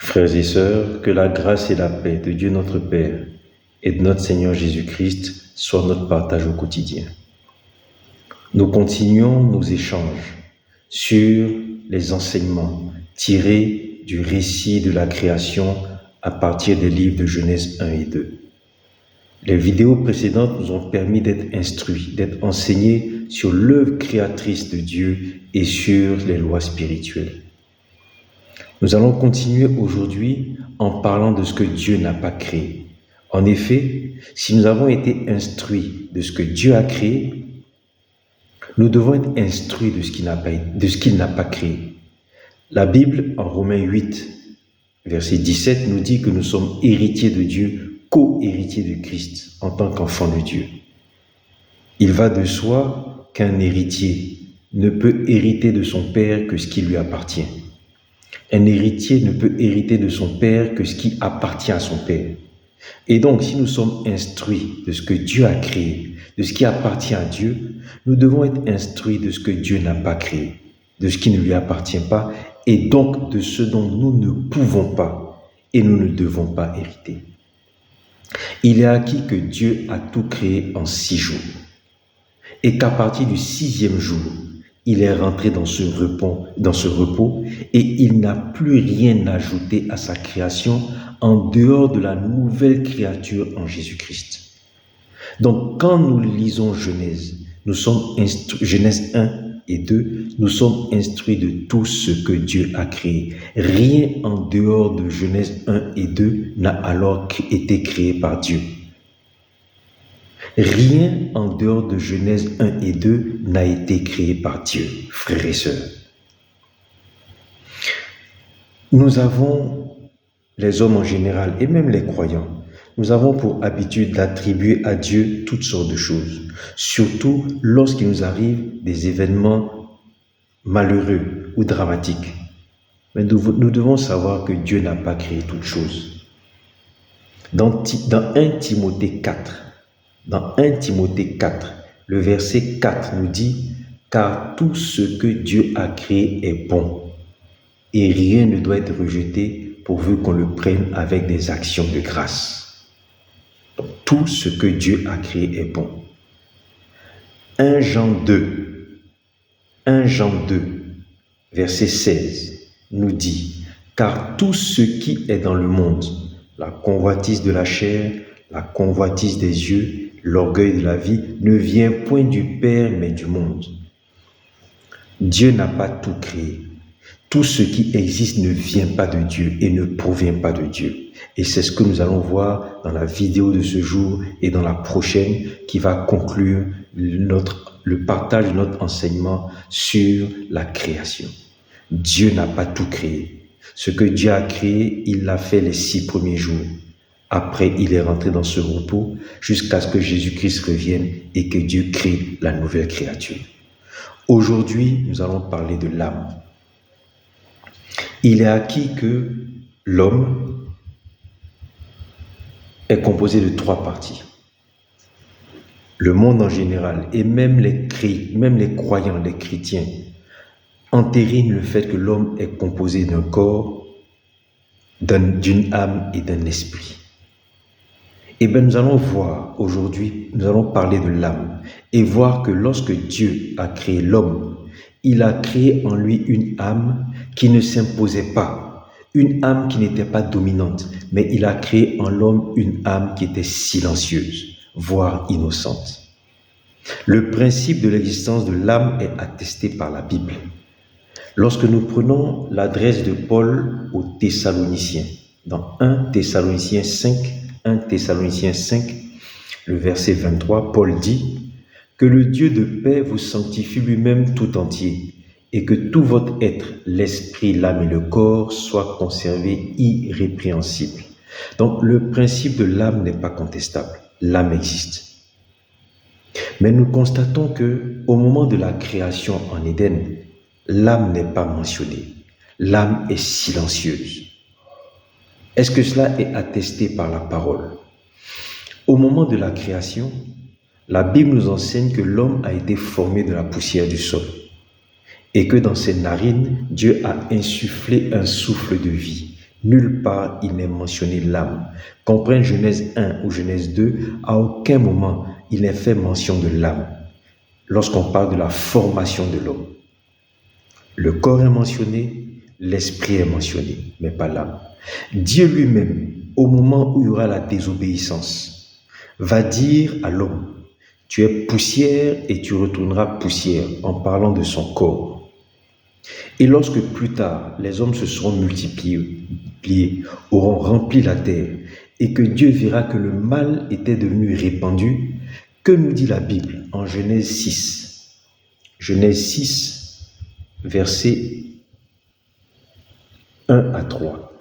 Frères et sœurs, que la grâce et la paix de Dieu notre Père et de notre Seigneur Jésus-Christ soient notre partage au quotidien. Nous continuons nos échanges sur les enseignements tirés du récit de la création à partir des livres de Genèse 1 et 2. Les vidéos précédentes nous ont permis d'être instruits, d'être enseignés sur l'œuvre créatrice de Dieu et sur les lois spirituelles. Nous allons continuer aujourd'hui en parlant de ce que Dieu n'a pas créé. En effet, si nous avons été instruits de ce que Dieu a créé, nous devons être instruits de ce qu'il n'a pas créé. La Bible, en Romains 8, verset 17, nous dit que nous sommes héritiers de Dieu, co-héritiers de Christ en tant qu'enfants de Dieu. Il va de soi qu'un héritier ne peut hériter de son père que ce qui lui appartient. Un héritier ne peut hériter de son père que ce qui appartient à son père. Et donc, si nous sommes instruits de ce que Dieu a créé, de ce qui appartient à Dieu, nous devons être instruits de ce que Dieu n'a pas créé, de ce qui ne lui appartient pas, et donc de ce dont nous ne pouvons pas et nous ne devons pas hériter. Il est acquis que Dieu a tout créé en 6 jours, et qu'à partir du 6e jour, il est rentré dans ce repos et il n'a plus rien ajouté à sa création en dehors de la nouvelle créature en Jésus-Christ. Donc, quand nous lisons Genèse 1 et 2, nous sommes instruits de tout ce que Dieu a créé. Rien en dehors de Genèse 1 et 2 n'a alors été créé par Dieu. Rien en dehors de Genèse 1 et 2 n'a été créé par Dieu, frères et sœurs. Nous avons, les hommes en général et même les croyants, nous avons pour habitude d'attribuer à Dieu toutes sortes de choses, surtout lorsqu'il nous arrive des événements malheureux ou dramatiques. Mais nous devons savoir que Dieu n'a pas créé toutes choses. Dans 1 Timothée 4, le verset 4 nous dit « Car tout ce que Dieu a créé est bon, et rien ne doit être rejeté pourvu qu'on le prenne avec des actions de grâce. » Donc, tout ce que Dieu a créé est bon. 1 Jean 2, verset 16 nous dit « Car tout ce qui est dans le monde, la convoitise de la chair, la convoitise des yeux, l'orgueil de la vie ne vient point du Père, mais du monde. » Dieu n'a pas tout créé. Tout ce qui existe ne vient pas de Dieu et ne provient pas de Dieu. Et c'est ce que nous allons voir dans la vidéo de ce jour et dans la prochaine qui va conclure le partage de notre enseignement sur la création. Dieu n'a pas tout créé. Ce que Dieu a créé, il l'a fait les 6 premiers jours. Après, il est rentré dans ce repos jusqu'à ce que Jésus-Christ revienne et que Dieu crée la nouvelle créature. Aujourd'hui, nous allons parler de l'âme. Il est acquis que l'homme est composé de 3 parties. Le monde en général et même les croyants, les chrétiens, entérinent le fait que l'homme est composé d'un corps, d'une âme et d'un esprit. Eh bien, nous allons voir aujourd'hui, nous allons parler de l'âme et voir que lorsque Dieu a créé l'homme, il a créé en lui une âme qui ne s'imposait pas, une âme qui n'était pas dominante, mais il a créé en l'homme une âme qui était silencieuse, voire innocente. Le principe de l'existence de l'âme est attesté par la Bible. Lorsque nous prenons l'adresse de Paul aux Thessaloniciens, dans 1 Thessaloniciens 5, le verset 23, Paul dit « Que le Dieu de paix vous sanctifie lui-même tout entier, et que tout votre être, l'esprit, l'âme et le corps, soient conservés irrépréhensibles. » Donc le principe de l'âme n'est pas contestable, l'âme existe. Mais nous constatons que au moment de la création en Éden, l'âme n'est pas mentionnée, l'âme est silencieuse. Est-ce que cela est attesté par la parole? Au moment de la création, la Bible nous enseigne que l'homme a été formé de la poussière du sol et que dans ses narines, Dieu a insufflé un souffle de vie, Nulle part il n'est mentionné l'âme. Qu'on prenne Genèse 1 ou Genèse 2, à aucun moment il n'est fait mention de l'âme lorsqu'on parle de la formation de l'homme. Le corps est mentionné, l'esprit est mentionné, mais pas l'âme. Dieu lui-même, au moment où il y aura la désobéissance, va dire à l'homme, tu es poussière et tu retourneras poussière, en parlant de son corps. Et lorsque plus tard, les hommes se seront multipliés, auront rempli la terre, et que Dieu verra que le mal était devenu répandu, que nous dit la Bible en Genèse 6? Genèse 6, versets 1 à 3.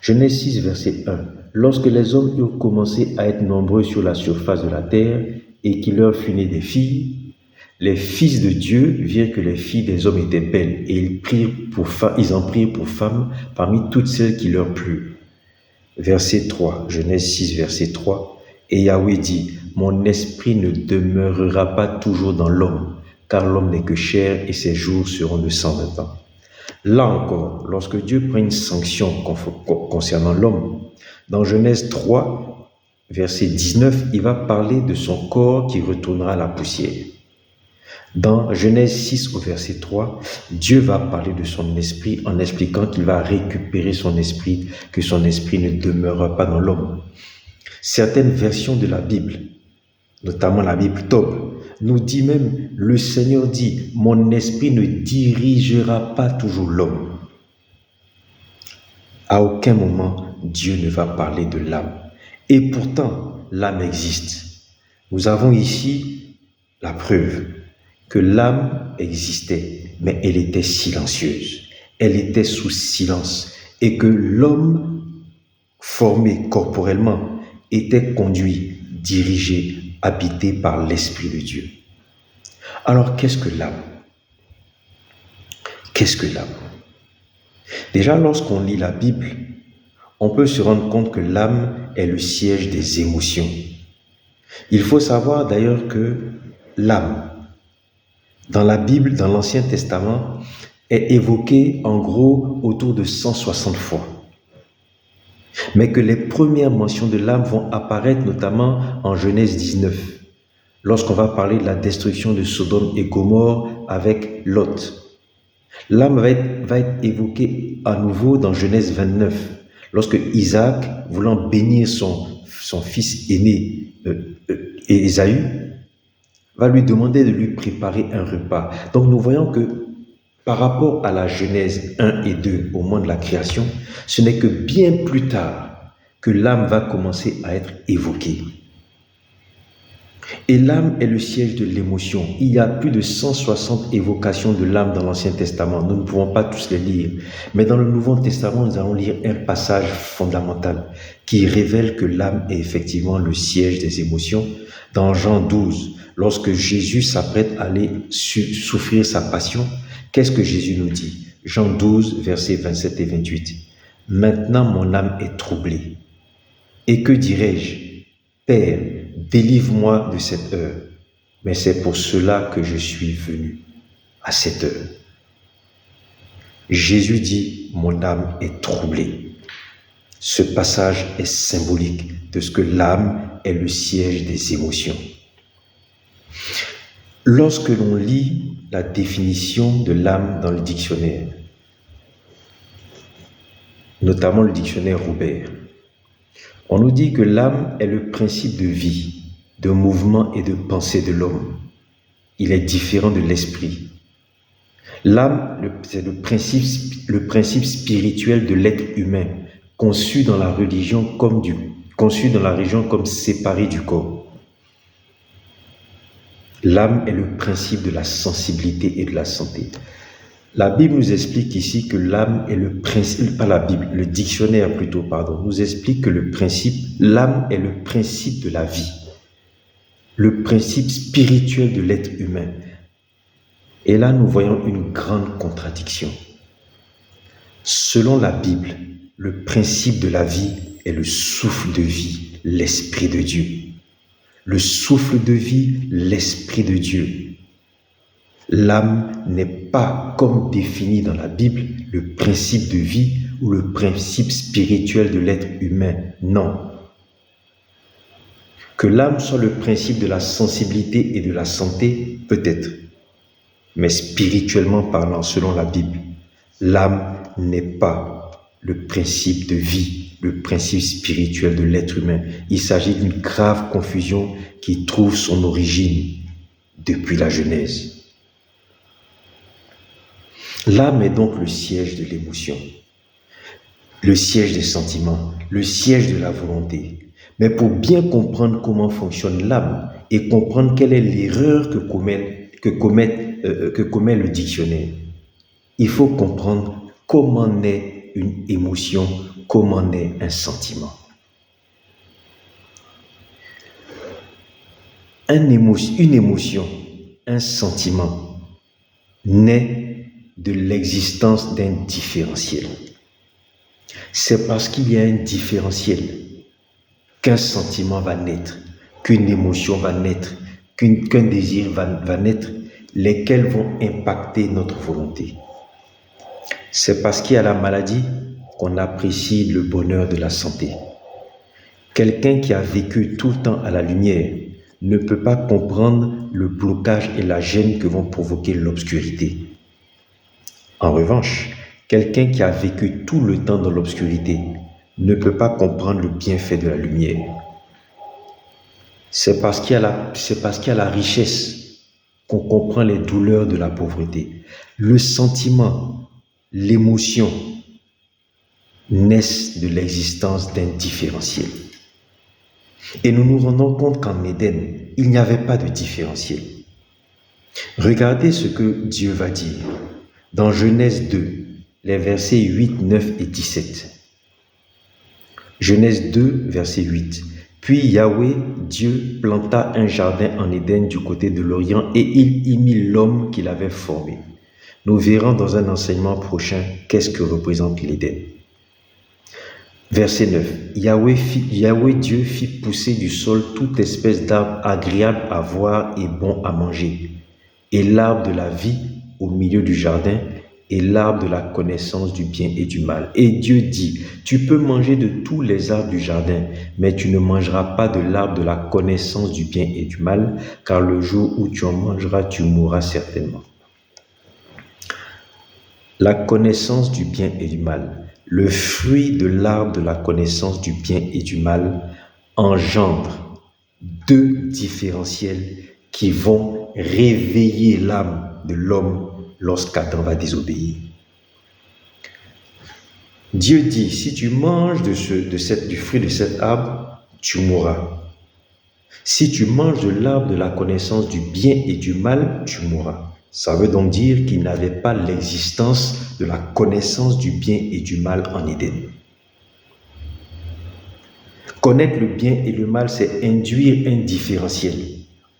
Genèse 6, verset 1. Lorsque les hommes eurent commencé à être nombreux sur la surface de la terre, et qu'il leur fut né des filles, les fils de Dieu virent que les filles des hommes étaient belles, et ils en prirent pour femmes parmi toutes celles qui leur plurent. Verset 3, Genèse 6, verset 3. Et Yahweh dit, mon esprit ne demeurera pas toujours dans l'homme, car l'homme n'est que chair et ses jours seront de 120 ans. Là encore, lorsque Dieu prend une sanction concernant l'homme, dans Genèse 3, verset 19, il va parler de son corps qui retournera à la poussière. Dans Genèse 6 au verset 3, Dieu va parler de son esprit en expliquant qu'il va récupérer son esprit, que son esprit ne demeurera pas dans l'homme. Certaines versions de la Bible, notamment la Bible Tob, nous dit même, le Seigneur dit, mon esprit ne dirigera pas toujours l'homme. À aucun moment, Dieu ne va parler de l'âme. Et pourtant, l'âme existe. Nous avons ici la preuve que l'âme existait, mais elle était silencieuse. Elle était sous silence. Et que l'homme, formé corporellement, était conduit, dirigé, habité par l'Esprit de Dieu. Alors, qu'est-ce que l'âme? Qu'est-ce que l'âme? Déjà, lorsqu'on lit la Bible, on peut se rendre compte que l'âme est le siège des émotions. Il faut savoir d'ailleurs que l'âme, dans la Bible, dans l'Ancien Testament, est évoquée en gros autour de 160 fois. Mais que les premières mentions de l'âme vont apparaître notamment en Genèse 19, lorsqu'on va parler de la destruction de Sodome et Gomorrhe avec Lot. L'âme va être évoquée à nouveau dans Genèse 29, lorsque Isaac, voulant bénir son fils aîné, Ésaü, va lui demander de lui préparer un repas. Donc nous voyons que par rapport à la Genèse 1 et 2, au moment de la création, ce n'est que bien plus tard que l'âme va commencer à être évoquée. Et l'âme est le siège de l'émotion. Il y a plus de 160 évocations de l'âme dans l'Ancien Testament. Nous ne pouvons pas tous les lire. Mais dans le Nouveau Testament, nous allons lire un passage fondamental qui révèle que l'âme est effectivement le siège des émotions. Dans Jean 12, lorsque Jésus s'apprête à aller souffrir sa passion, qu'est-ce que Jésus nous dit? Jean 12, versets 27 et 28. Maintenant mon âme est troublée. Et que dirais-je? Père, délivre-moi de cette heure. Mais c'est pour cela que je suis venu à cette heure. Jésus dit, mon âme est troublée. Ce passage est symbolique de ce que l'âme est le siège des émotions. Lorsque l'on lit la définition de l'âme dans le dictionnaire, notamment le dictionnaire Roubert, on nous dit que l'âme est le principe de vie, de mouvement et de pensée de l'homme. Il est différent de l'esprit. L'âme, c'est le principe spirituel de l'être humain, conçu dans la religion comme séparé du corps. L'âme est le principe de la sensibilité et de la santé. La Bible nous explique ici que l'âme est le principe, pas la Bible, le dictionnaire plutôt, nous explique que l'âme est le principe de la vie, le principe spirituel de l'être humain. Et là, nous voyons une grande contradiction. Selon la Bible, le principe de la vie est le souffle de vie, l'Esprit de Dieu. Le souffle de vie, l'Esprit de Dieu. L'âme n'est pas, comme défini dans la Bible, le principe de vie ou le principe spirituel de l'être humain. Non. Que l'âme soit le principe de la sensibilité et de la santé, peut-être. Mais spirituellement parlant, selon la Bible, l'âme n'est pas le principe de vie, le principe spirituel de l'être humain. Il s'agit d'une grave confusion qui trouve son origine depuis la Genèse. L'âme est donc le siège de l'émotion, le siège des sentiments, le siège de la volonté. Mais pour bien comprendre comment fonctionne l'âme et comprendre quelle est l'erreur que commet le dictionnaire, il faut comprendre comment naît une émotion, comment naît un sentiment. Une émotion, un sentiment naît de l'existence d'un différentiel. C'est parce qu'il y a un différentiel qu'un sentiment va naître, qu'une émotion va naître, qu'un désir va naître, lesquels vont impacter notre volonté. C'est parce qu'il y a la maladie qu'on apprécie le bonheur de la santé. Quelqu'un qui a vécu tout le temps à la lumière ne peut pas comprendre le blocage et la gêne que vont provoquer l'obscurité. En revanche, quelqu'un qui a vécu tout le temps dans l'obscurité ne peut pas comprendre le bienfait de la lumière. C'est parce qu'il y a la richesse qu'on comprend les douleurs de la pauvreté. Le sentiment, l'émotion naissent de l'existence d'un différentiel. Et nous nous rendons compte qu'en Éden, il n'y avait pas de différentiel. Regardez ce que Dieu va dire dans Genèse 2, les versets 8, 9 et 17. Genèse 2, verset 8. Puis Yahweh, Dieu, planta un jardin en Éden du côté de l'Orient et il y mit l'homme qu'il avait formé. Nous verrons dans un enseignement prochain qu'est-ce que représente l'Éden. Verset 9. Yahweh Dieu fit pousser du sol toute espèce d'arbre agréable à voir et bon à manger, et l'arbre de la vie au milieu du jardin, et l'arbre de la connaissance du bien et du mal. Et Dieu dit, tu peux manger de tous les arbres du jardin, mais tu ne mangeras pas de l'arbre de la connaissance du bien et du mal, car le jour où tu en mangeras, tu mourras certainement. La connaissance du bien et du mal. Le fruit de l'arbre de la connaissance du bien et du mal engendre deux différentiels qui vont réveiller l'âme de l'homme lorsqu'Adam va désobéir. Dieu dit, si tu manges du fruit de cet arbre, tu mourras. Si tu manges de l'arbre de la connaissance du bien et du mal, tu mourras. Ça veut donc dire qu'il n'avait pas l'existence de la connaissance du bien et du mal en Éden. Connaître le bien et le mal, c'est induire un différentiel.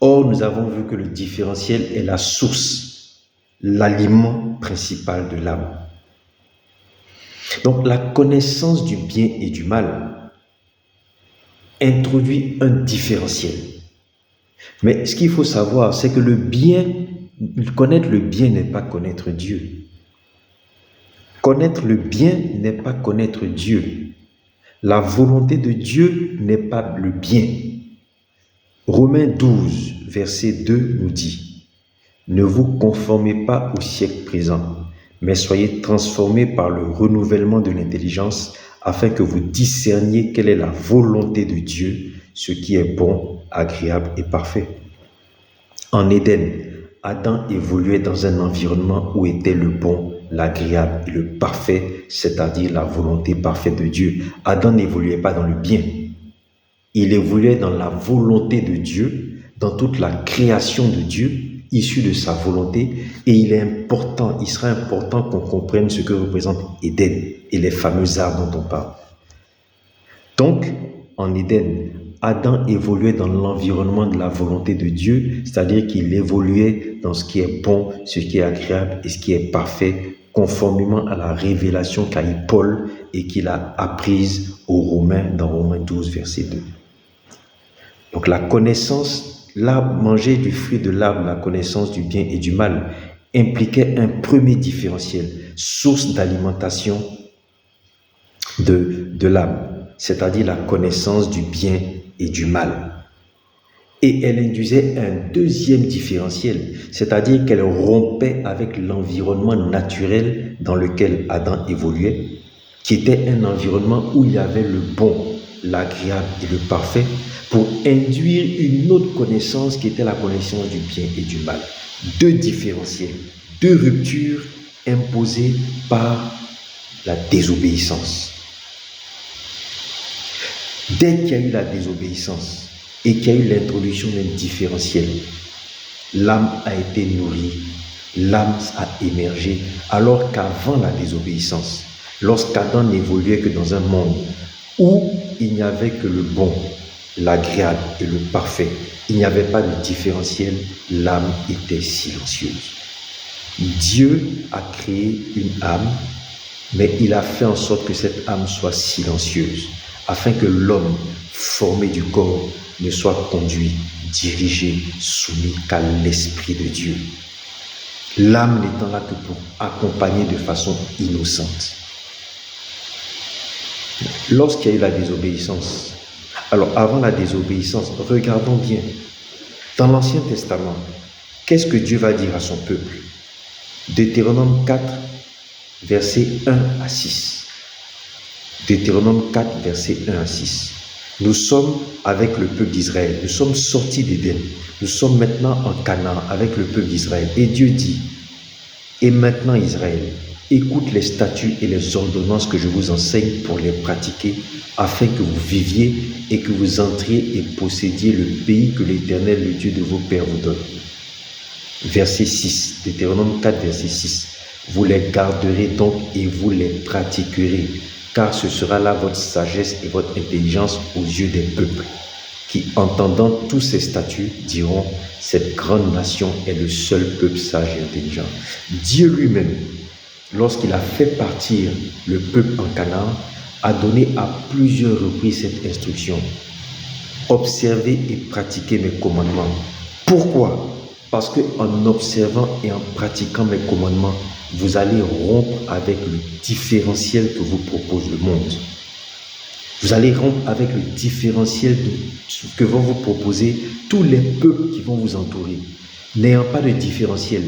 Or, nous avons vu que le différentiel est la source, l'aliment principal de l'âme. Donc, la connaissance du bien et du mal introduit un différentiel. Mais ce qu'il faut savoir, c'est que connaître le bien n'est pas connaître Dieu. Connaître le bien n'est pas connaître Dieu. La volonté de Dieu n'est pas le bien. Romains 12, verset 2 nous dit, « Ne vous conformez pas au siècle présent, mais soyez transformés par le renouvellement de l'intelligence afin que vous discerniez quelle est la volonté de Dieu, ce qui est bon, agréable et parfait. » En Éden, Adam évoluait dans un environnement où était le bon, l'agréable et le parfait, c'est-à-dire la volonté parfaite de Dieu. Adam n'évoluait pas dans le bien. Il évoluait dans la volonté de Dieu, dans toute la création de Dieu, issue de sa volonté. Et il sera important qu'on comprenne ce que représente Éden et les fameux arbres dont on parle. Donc, en Éden, Adam évoluait dans l'environnement de la volonté de Dieu, c'est-à-dire qu'il évoluait dans ce qui est bon, ce qui est agréable et ce qui est parfait, conformément à la révélation qu'a eu Paul et qu'il a apprise aux Romains dans Romains 12, verset 2. Donc la connaissance, manger du fruit de l'arbre, la connaissance du bien et du mal, impliquait un premier différentiel, source d'alimentation de l'âme, c'est-à-dire la connaissance du bien et du mal. Et elle induisait un deuxième différentiel, c'est-à-dire qu'elle rompait avec l'environnement naturel dans lequel Adam évoluait, qui était un environnement où il y avait le bon, l'agréable et le parfait, pour induire une autre connaissance qui était la connaissance du bien et du mal. Deux différentiels, deux ruptures imposées par la désobéissance. Dès qu'il y a eu la désobéissance et qu'il y a eu l'introduction d'un différentiel, l'âme a été nourrie, l'âme a émergé, alors qu'avant la désobéissance, lorsqu'Adam n'évoluait que dans un monde où il n'y avait que le bon, l'agréable et le parfait, il n'y avait pas de différentiel, l'âme était silencieuse. Dieu a créé une âme, mais il a fait en sorte que cette âme soit silencieuse, afin que l'homme formé du corps ne soit conduit, dirigé, soumis qu'à l'Esprit de Dieu. L'âme n'étant là que pour accompagner de façon innocente. Lorsqu'il y a eu la désobéissance, alors avant la désobéissance, regardons bien, dans l'Ancien Testament, qu'est-ce que Dieu va dire à son peuple? Deutéronome 4, versets 1 à 6. Deutéronome 4, versets 1 à 6. Nous sommes avec le peuple d'Israël, nous sommes sortis d'Éden, nous sommes maintenant en Canaan avec le peuple d'Israël. Et Dieu dit, et maintenant Israël, écoute les statuts et les ordonnances que je vous enseigne pour les pratiquer, afin que vous viviez et que vous entriez et possédiez le pays que l'Éternel, le Dieu de vos pères, vous donne. Verset 6, Deutéronome 4, verset 6. Vous les garderez donc et vous les pratiquerez, car ce sera là votre sagesse et votre intelligence aux yeux des peuples, qui, entendant tous ces statuts, diront, cette grande nation est le seul peuple sage et intelligent. Dieu lui-même, lorsqu'il a fait partir le peuple en Canaan, a donné à plusieurs reprises cette instruction. Observez et pratiquez mes commandements. Pourquoi? Parce qu'en observant et en pratiquant mes commandements, vous allez rompre avec le différentiel que vous propose le monde. Vous allez rompre avec le différentiel que vont vous proposer tous les peuples qui vont vous entourer. N'ayant pas de différentiel,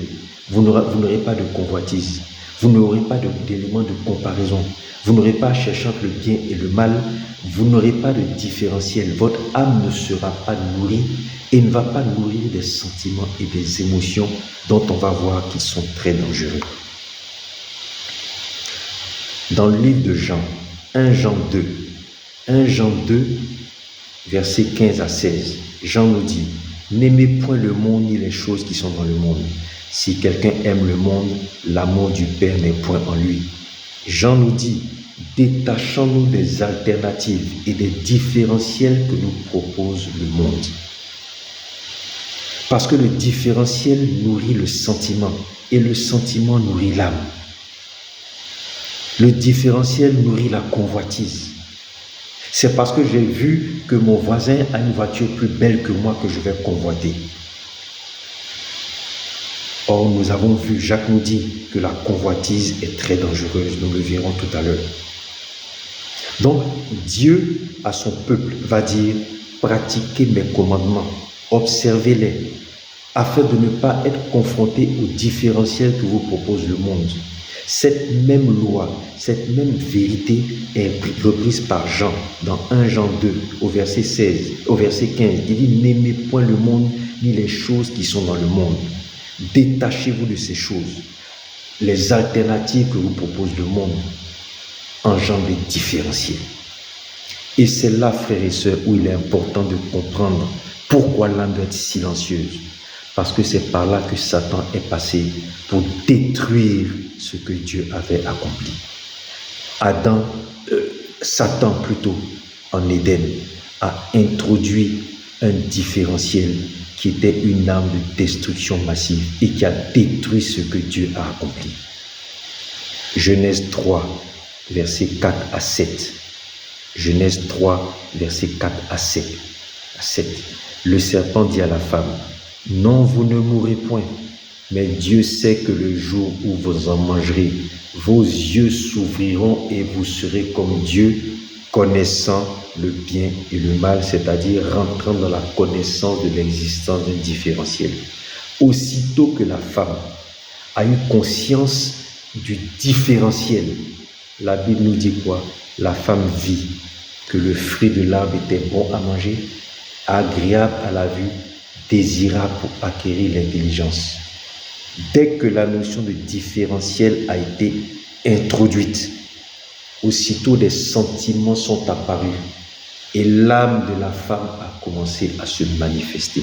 vous n'aurez pas de convoitise. Vous n'aurez pas d'éléments de comparaison. Vous n'aurez pas à chercher entre le bien et le mal. Vous n'aurez pas de différentiel. Votre âme ne sera pas nourrie et ne va pas nourrir des sentiments et des émotions dont on va voir qu'ils sont très dangereux. Dans le livre de Jean, 1 Jean 2, versets 15 à 16, Jean nous dit, « N'aimez point le monde ni les choses qui sont dans le monde. Si quelqu'un aime le monde, l'amour du Père n'est point en lui. » Jean nous dit, détachons-nous des alternatives et des différentiels que nous propose le monde. Parce que le différentiel nourrit le sentiment et le sentiment nourrit l'âme. Le différentiel nourrit la convoitise. C'est parce que j'ai vu que mon voisin a une voiture plus belle que moi que je vais convoiter. Or, nous avons vu, Jacques nous dit que la convoitise est très dangereuse. Nous le verrons tout à l'heure. Donc, Dieu, à son peuple, va dire, pratiquez mes commandements, observez-les, afin de ne pas être confronté aux différentiels que vous propose le monde. Cette même loi, cette même vérité est reprise par Jean dans 1 Jean 2 au verset 15. Il dit, n'aimez point le monde ni les choses qui sont dans le monde. Détachez-vous de ces choses. Les alternatives que vous propose le monde engendrent des différentiels. Et c'est là, frères et sœurs, où il est important de comprendre pourquoi l'âme doit être silencieuse. Parce que c'est par là que Satan est passé pour détruire ce que Dieu avait accompli. Satan plutôt, en Éden, a introduit un différentiel qui était une arme de destruction massive et qui a détruit ce que Dieu a accompli. Genèse 3, versets 4 à 7. Genèse 3, versets 4 à 7. Le serpent dit à la femme, « Non, vous ne mourrez point, mais Dieu sait que le jour où vous en mangerez, Vos yeux s'ouvriront et vous serez comme Dieu, connaissant le bien et le mal, c'est-à-dire rentrant dans la connaissance de l'existence d'un différentiel. Aussitôt que la femme a eu conscience du différentiel, la Bible nous dit quoi? La femme vit que le fruit de l'arbre était bon à manger, agréable à la vue, désirable pour acquérir l'intelligence. Dès que la notion de différentiel a été introduite, aussitôt des sentiments sont apparus et l'âme de la femme a commencé à se manifester.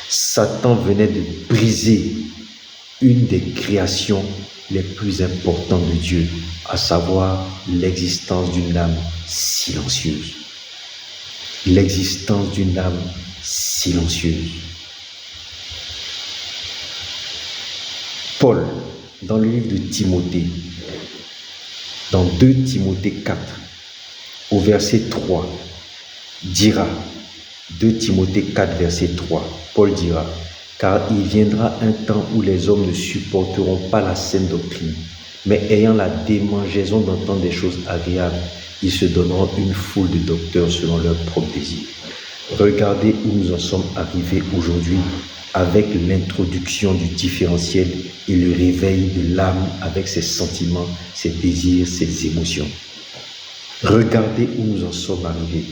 Satan venait de briser une des créations les plus importantes de Dieu, à savoir l'existence d'une âme silencieuse. L'existence d'une âme silencieuse. Paul, dans le livre de Timothée, dans 2 Timothée 4, au verset 3, dira, 2 Timothée 4, verset 3, Paul dira, « Car il viendra un temps où les hommes ne supporteront pas la saine doctrine, mais ayant la démangeaison d'entendre des choses agréables, ils se donneront une foule de docteurs selon leurs propres désirs. » Regardez où nous en sommes arrivés aujourd'hui avec l'introduction du différentiel et le réveil de l'âme avec ses sentiments, ses désirs, ses émotions. Regardez où nous en sommes arrivés.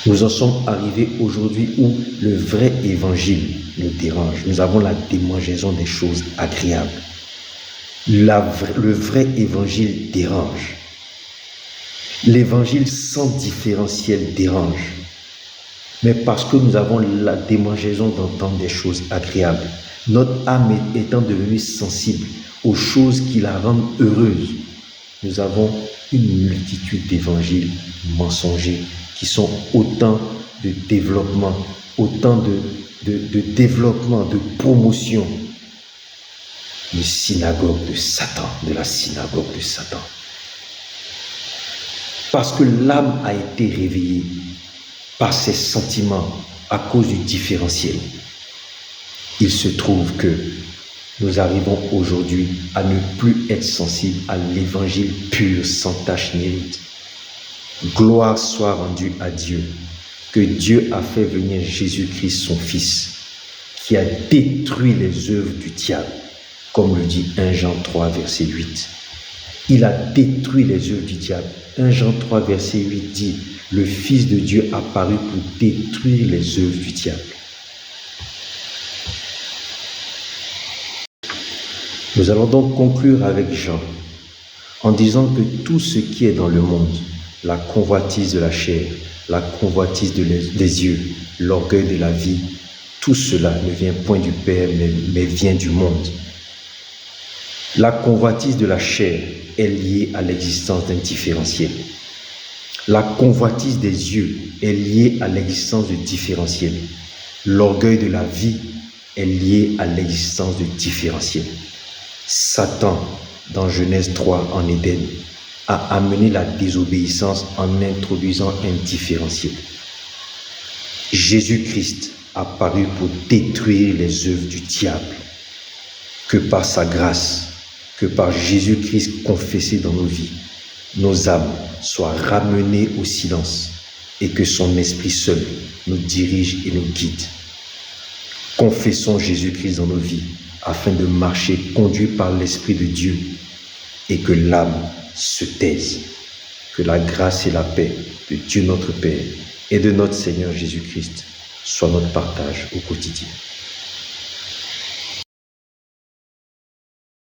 Nous en sommes arrivés aujourd'hui où le vrai évangile nous dérange. Nous avons la démangeaison des choses agréables. Le vrai évangile dérange. L'évangile sans différentiel dérange. Mais parce que nous avons la démangeaison d'entendre des choses agréables, notre âme étant devenue sensible aux choses qui la rendent heureuse, nous avons une multitude d'évangiles mensongers qui sont autant de développement, autant de développement, de promotion de synagogue de Satan, de la synagogue de Satan. Parce que l'âme a été réveillée par ses sentiments à cause du différentiel. Il se trouve que nous arrivons aujourd'hui à ne plus être sensibles à l'évangile pur, sans tache ni ride. Gloire soit rendue à Dieu, que Dieu a fait venir Jésus-Christ, son Fils, qui a détruit les œuvres du diable, comme le dit 1 Jean 3, verset 8. Il a détruit les œuvres du diable. 1 Jean 3, verset 8 dit, le Fils de Dieu apparut pour détruire les œuvres du diable. Nous allons donc conclure avec Jean en disant que tout ce qui est dans le monde, la convoitise de la chair, la convoitise des yeux, l'orgueil de la vie, tout cela ne vient point du Père, mais vient du monde. La convoitise de la chair est liée à l'existence d'un différentiel. La convoitise des yeux est liée à l'existence de différentiel. L'orgueil de la vie est lié à l'existence de différentiel. Satan, dans Genèse 3 en Éden, a amené la désobéissance en introduisant un différentiel. Jésus-Christ apparu pour détruire les œuvres du diable. Que par sa grâce, que par Jésus-Christ confessé dans nos vies, nos âmes soient ramenées au silence et que son esprit seul nous dirige et nous guide. Confessons Jésus-Christ dans nos vies afin de marcher conduit par l'Esprit de Dieu et que l'âme se taise. Que la grâce et la paix de Dieu notre Père et de notre Seigneur Jésus-Christ soient notre partage au quotidien.